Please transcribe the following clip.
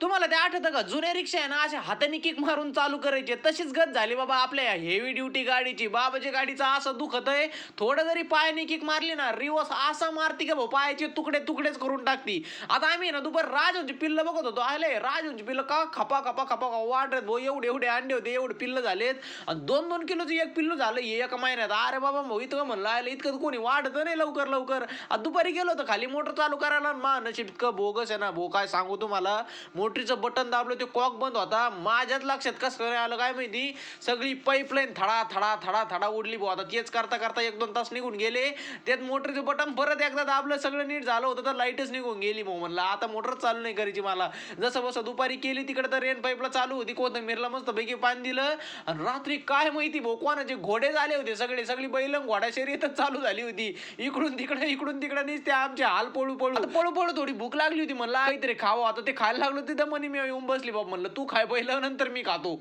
तुम्हाला ते आठवतं का? जुन्या रिक्षा आहे ना, अशा हाताने किक मारून चालू करायचे. तशीच गत झाली बाबा आपल्या हेवी ड्युटी गाडीची. बाबाच्या गाडीचं असं दुखतंय, थोडं जरी पायाने किक मारली ना, रिवर्स असा मारती की भाऊ पायाचे तुकडे-तुकडेच करून टाकती. आता आम्ही ना दुपारी राजहंसची पिल्लं बघत होतो. आले राजहंसची पिल्लं का खपा, खपा, खपा, खपा वाढत भाऊ एवढे-एवढे अंडे होते, एवढे पिल्लं झालेत आणि 2-2 किलोचं एक पिल्लू झालं हे एका महिन्यात. अरे बाबा भाऊ इतकं म्हणलं आलं इतकं कोणी वाढतं नाही लवकर-लवकर. दुपारी गेलो होतो खाली मोटर चालू करायला आणि माझं नशीब इतकं बोगस आहे ना भाऊ काय सांगू तुम्हाला. मोटरीचं बटन दाबलं ते कॉक बंद होता. माझ्याच लक्षात कसं काय आलं काय माहिती. सगळी पाईपलाईन थडा, थडा, थडा, थडा उडली भाऊ. आता तेच करता-करता 1-2 तास निघून गेले. त्यात मोटरीचं बटन परत एकदा दाबलं सगळं नीट झालं होतं तर लाईटच निघून गेली भाऊ. म्हणलं आता मोटरच चालू नाही करायची मला. जसं बसं दुपारी केली तिकडे तर रेन पाईपला चालू होती. कोथिंबीरला मस्तपैकी पाणी दिलं आणि रात्री काय माहिती भाऊ कोणाचे घोडे झाले होते सगळी बैल घोडा शर्यतच चालू झाली होती. इकडून तिकडे नुसते आमचे हाल पळू-पळू. आता पळू-पळू थोडी भूक लागली होती. म्हणलं काहीतरी खावं. आता ते खायला लागलो तिथं म्हणे मी येऊन बसली बाबा. म्हणलं तू खाय पहिलं नंतर मी खातो.